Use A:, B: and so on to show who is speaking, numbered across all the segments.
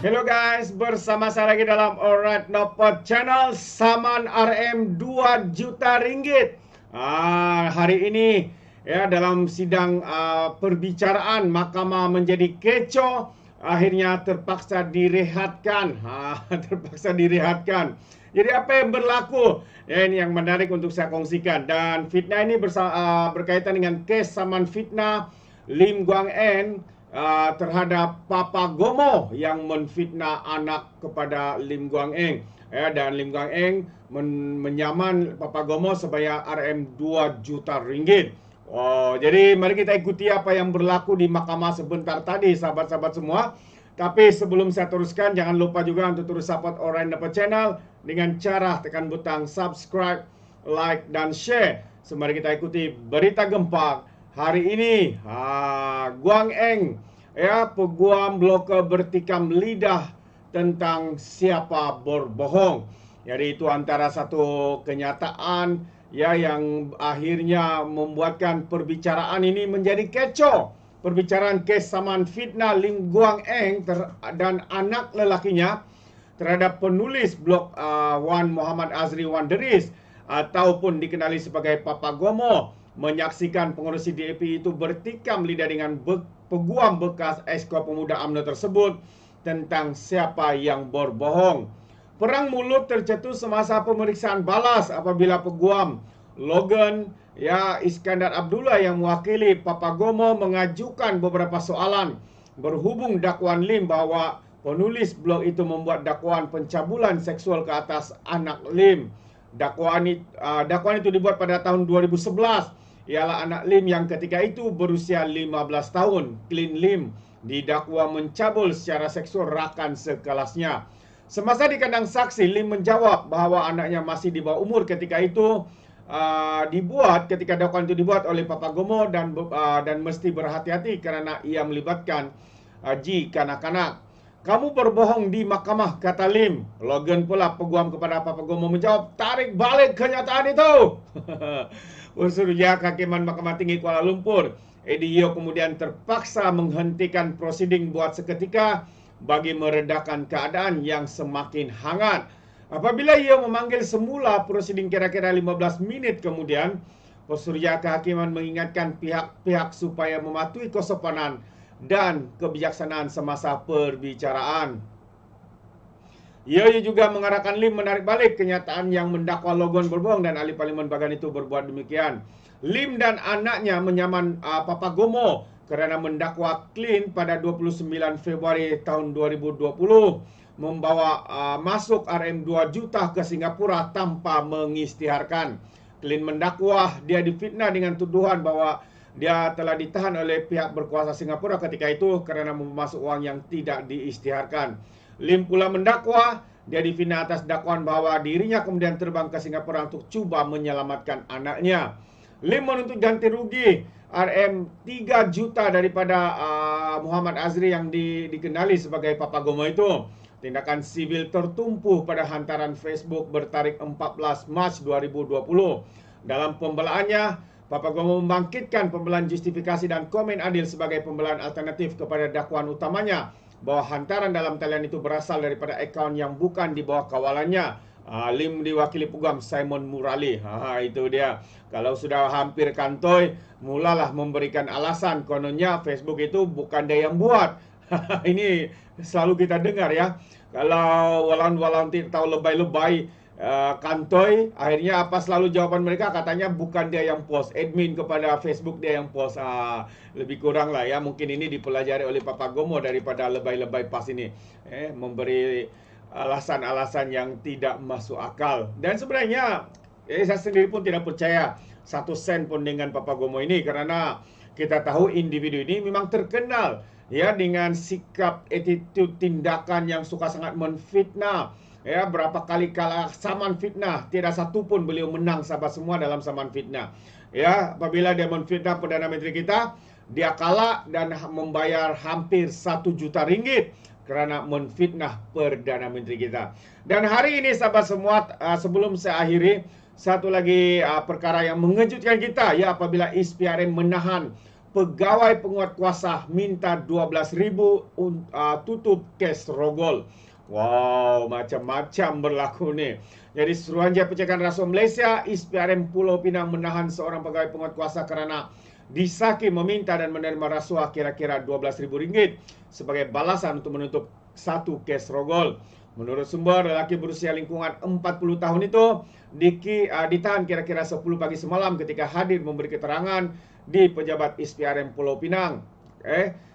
A: Hello guys, bersama saya lagi dalam Alright Nopod Channel. Saman RM 2 juta ringgit. Hari ini ya dalam sidang perbicaraan mahkamah menjadi kecoh, akhirnya terpaksa direhatkan. Terpaksa direhatkan. Jadi apa yang berlaku? Ya, ini yang menarik untuk saya kongsikan. Dan fitnah ini berkaitan dengan kes saman fitnah Lim Guang Eng terhadap Papa Gomo yang menfitnah anak kepada Lim Guang Eng. Dan Lim Guang Eng menyaman Papa Gomo sebayar RM 2 juta ringgit. Jadi mari kita ikuti apa yang berlaku di mahkamah sebentar tadi, sahabat-sahabat semua. Tapi sebelum saya teruskan, jangan lupa juga untuk terus support Alright Nopod Channel dengan cara tekan butang subscribe, like, dan share. Mari kita ikuti berita gempa hari ini. Guang Eng, ya, peguam blokir bertikam lidah tentang siapa berbohong. Jadi itu antara satu kenyataan ya yang akhirnya membuatkan perbicaraan ini menjadi kecoh. Perbicaraan kes saman fitnah Lim Guang Eng dan anak lelakinya terhadap penulis blog Wan Muhammad Azri Wan Deris ataupun dikenali sebagai Papa Gomo menyaksikan pengurusi DAP itu bertikam lidah dengan peguam bekas Esko Pemuda UMNO tersebut tentang siapa yang berbohong. Perang mulut tercetus semasa pemeriksaan balas apabila peguam Logan Iskandar Abdullah yang mewakili Papa Gomo mengajukan beberapa soalan berhubung dakwaan Lim bahwa penulis blog itu membuat dakwaan pencabulan seksual ke atas anak Lim. Dakwaan itu dibuat pada tahun 2011. Ialah anak Lim yang ketika itu berusia 15 tahun. Clin Lim didakwa mencabul secara seksual rakan sekelasnya. Semasa di kandang saksi, Lim menjawab bahawa anaknya masih di bawah umur ketika itu. Ketika dakwaan itu dibuat oleh Papa Gomo dan mesti berhati-hati kerana ia melibatkan kanak-kanak. Kamu berbohong di mahkamah, kata Lim. Logan pula peguam kepada Papa Gomo menjawab, tarik balik kenyataan itu. Ursuruja Kehakiman Mahkamah Tinggi Kuala Lumpur, Eddie Yeo kemudian terpaksa menghentikan prosiding buat seketika bagi meredakan keadaan yang semakin hangat. Apabila ia memanggil semula prosiding kira-kira 15 minit kemudian, Ursuruja Kehakiman mengingatkan pihak-pihak supaya mematuhi kesopanan dan kebijaksanaan semasa perbicaraan. Ia juga mengarahkan Lim menarik balik kenyataan yang mendakwa Logan berbohong dan ahli Parlimen Bagan itu berbuat demikian. Lim dan anaknya menyaman Papa Gomo kerana mendakwa Clin pada 29 Februari tahun 2020 membawa masuk RM 2 juta ke Singapura tanpa mengisytiharkan. Clin mendakwa dia difitnah dengan tuduhan bahawa dia telah ditahan oleh pihak berkuasa Singapura ketika itu kerana memasuk wang yang tidak diisytiharkan. Lim pula mendakwa dia difitnah atas dakwaan bahawa dirinya kemudian terbang ke Singapura untuk cuba menyelamatkan anaknya. Lim menuntut ganti rugi RM 3 juta daripada Muhammad Azri yang dikenali sebagai Papa Gomo itu. Tindakan sivil tertumpu pada hantaran Facebook bertarikh 14 Mac 2020. Dalam pembelaannya, Papa Gomo membangkitkan pembelaan justifikasi dan komen adil sebagai pembelaan alternatif kepada dakwaan utamanya bahawa hantaran dalam talian itu berasal daripada akaun yang bukan di bawah kawalannya. Lim diwakili peguam Simon Murali. Itu dia. Kalau sudah hampir kantoi, mulalah memberikan alasan kononnya Facebook itu bukan dia yang buat. Ini selalu kita dengar ya. Kalau walau tidak tahu lebay-lebay kantoi, akhirnya apa selalu jawaban mereka? Katanya bukan dia yang post, admin kepada Facebook dia yang post. Lebih kurang lah ya, mungkin ini dipelajari oleh Papa Gomo daripada lebay-lebay pas ini, memberi alasan-alasan yang tidak masuk akal. Dan sebenarnya saya sendiri pun tidak percaya 1 sen pun dengan Papa Gomo ini, kerana kita tahu individu ini memang terkenal ya dengan sikap, attitude, tindakan yang suka sangat menfitnah. Ya, berapa kali kalah saman fitnah, tidak satu pun beliau menang sahabat semua dalam saman fitnah. Ya, apabila dia menfitnah Perdana Menteri kita, dia kalah dan membayar hampir 1 juta ringgit kerana menfitnah Perdana Menteri kita. Dan hari ini sahabat semua, sebelum saya akhiri, satu lagi perkara yang mengejutkan kita ya apabila SPRM menahan pegawai penguat kuasa minta 12,000 tutup kes rogol. Wow, macam-macam berlaku ni. Jadi Suruhanjaya Pencegahan Rasuah Malaysia, ISPRM Pulau Pinang menahan seorang pegawai penguat kuasa kerana disaki meminta dan menerima rasuah kira-kira RM12,000 sebagai balasan untuk menutup satu kes rogol. Menurut sumber, lelaki berusia lingkungan 40 tahun itu ditahan kira-kira 10 pagi semalam ketika hadir memberi keterangan di pejabat ISPRM Pulau Pinang.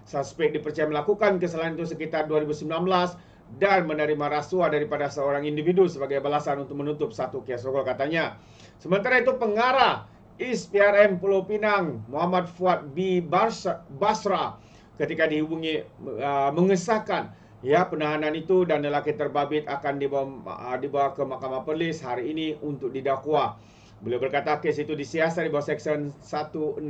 A: Suspek dipercaya melakukan kesalahan itu sekitar 2019 dan menerima rasuah daripada seorang individu sebagai balasan untuk menutup satu kes rogol, katanya. Sementara itu, pengarah ISPRM Pulau Pinang, Muhammad Fuad B. Basra, ketika dihubungi mengesahkan penahanan itu dan lelaki terbabit akan dibawa ke Mahkamah Perlis hari ini untuk didakwa. Beliau berkata kes itu disiasat di bawah Seksyen 165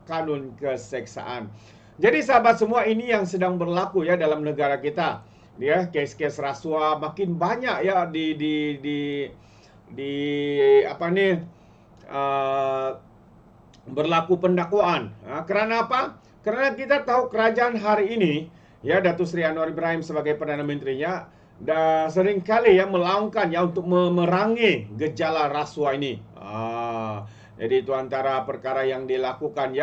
A: Kanun Keseksaan. Jadi sahabat semua, ini yang sedang berlaku dalam negara kita. Kes-kes rasuah makin banyak berlaku pendakwaan. Kerana apa? Kerana kita tahu kerajaan hari ini, Datuk Seri Anwar Ibrahim sebagai Perdana Menterinya dah seringkali melaungkan untuk memerangi gejala rasuah ini. Jadi itu antara perkara yang dilakukan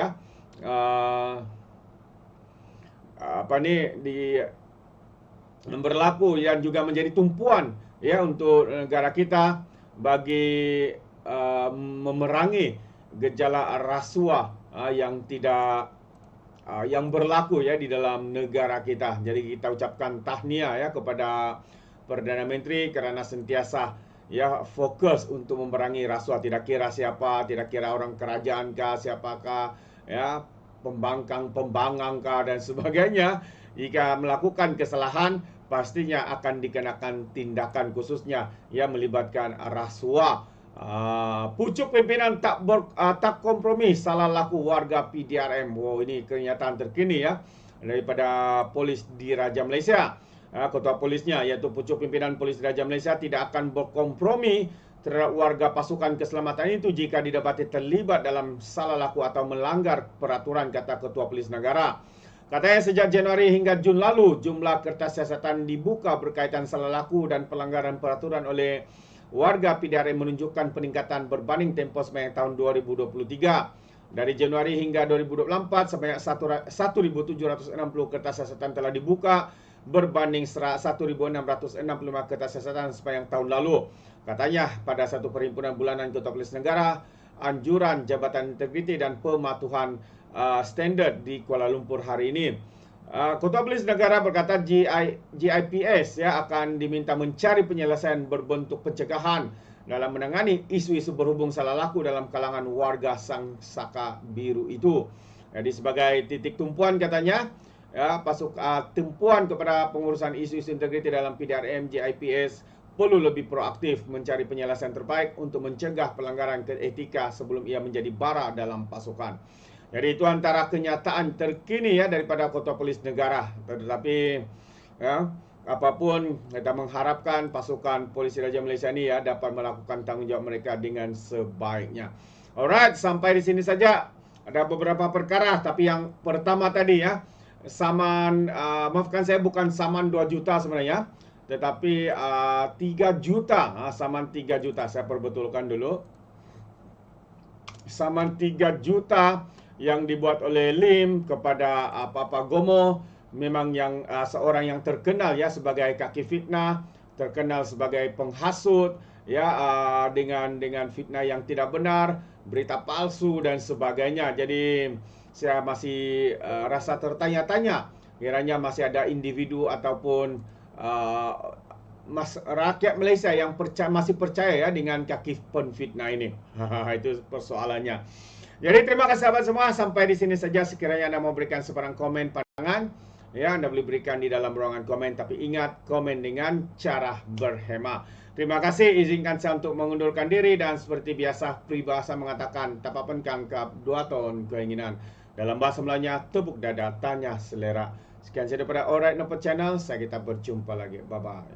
A: berlaku yang juga menjadi tumpuan untuk negara kita bagi memerangi gejala rasuah yang berlaku di dalam negara kita. Jadi kita ucapkan tahniah kepada Perdana Menteri kerana sentiasa fokus untuk memerangi rasuah. Tidak kira siapa, tidak kira orang kerajaan kah, siapakah, pembangkang kah dan sebagainya. Jika melakukan kesalahan, pastinya akan dikenakan tindakan khususnya yang melibatkan rasuah. Pucuk pimpinan tak kompromi, salah laku warga PDRM. Wow, ini kenyataan terkini daripada polis di Raja Malaysia. Ketua polisnya, iaitu pucuk pimpinan polis Raja Malaysia, tidak akan berkompromi terhadap warga pasukan keselamatan itu jika didapati terlibat dalam salah laku atau melanggar peraturan, kata Ketua Polis Negara. Katanya sejak Januari hingga Jun lalu, jumlah kertas siasatan dibuka berkaitan salah laku dan pelanggaran peraturan oleh warga PDRM menunjukkan peningkatan berbanding tempoh sepanjang tahun 2023. Dari Januari hingga 2024, sebanyak 1,760 kertas siasatan telah dibuka berbanding 1,665 kertas siasatan sepanjang tahun lalu. Katanya pada satu perhimpunan bulanan Ketua Polis Negara, anjuran Jabatan Integriti dan Pematuhan Standard di Kuala Lumpur hari ini. Ketua Polis Negara berkata GIPS akan diminta mencari penyelesaian berbentuk pencegahan dalam menangani isu-isu berhubung salah laku dalam kalangan warga Sang Saka Biru itu. Jadi sebagai titik tumpuan, katanya, tumpuan kepada pengurusan isu-isu integriti dalam PDRM, GIPS perlu lebih proaktif mencari penyelesaian terbaik untuk mencegah pelanggaran etika sebelum ia menjadi bara dalam pasukan. Jadi itu antara kenyataan terkini daripada Ketua Polis Negara. Tetapi apapun, kita mengharapkan pasukan Polisi Raja Malaysia ini dapat melakukan tanggungjawab mereka dengan sebaiknya. Alright, sampai di sini saja. Ada beberapa perkara, tapi yang pertama tadi saman, maafkan saya, bukan saman 2 juta sebenarnya, tetapi 3 juta, saman 3 juta. Saya perbetulkan dulu. Saman 3 juta yang dibuat oleh Lim kepada Papa Gomo, memang yang seorang yang terkenal sebagai kaki fitnah, terkenal sebagai penghasut dengan fitnah yang tidak benar, berita palsu dan sebagainya. Jadi saya masih rasa tertanya-tanya, kiranya masih ada individu ataupun rakyat Malaysia yang masih percaya dengan kaki penfitnah ini. Itu persoalannya. Jadi terima kasih sahabat semua, sampai di sini saja. Sekiranya anda mau berikan sebarang komen, pandangan, anda boleh berikan di dalam ruangan komen. Tapi ingat, komen dengan cara berhema. Terima kasih, izinkan saya untuk mengundurkan diri. Dan seperti biasa, peribahasa mengatakan, tak apa kangkap 2 tahun keinginan. Dalam bahasa Melayunya, tepuk dada, tanya selera. Sekian saja daripada Alright Nampak Channel. Kita berjumpa lagi. Bye-bye.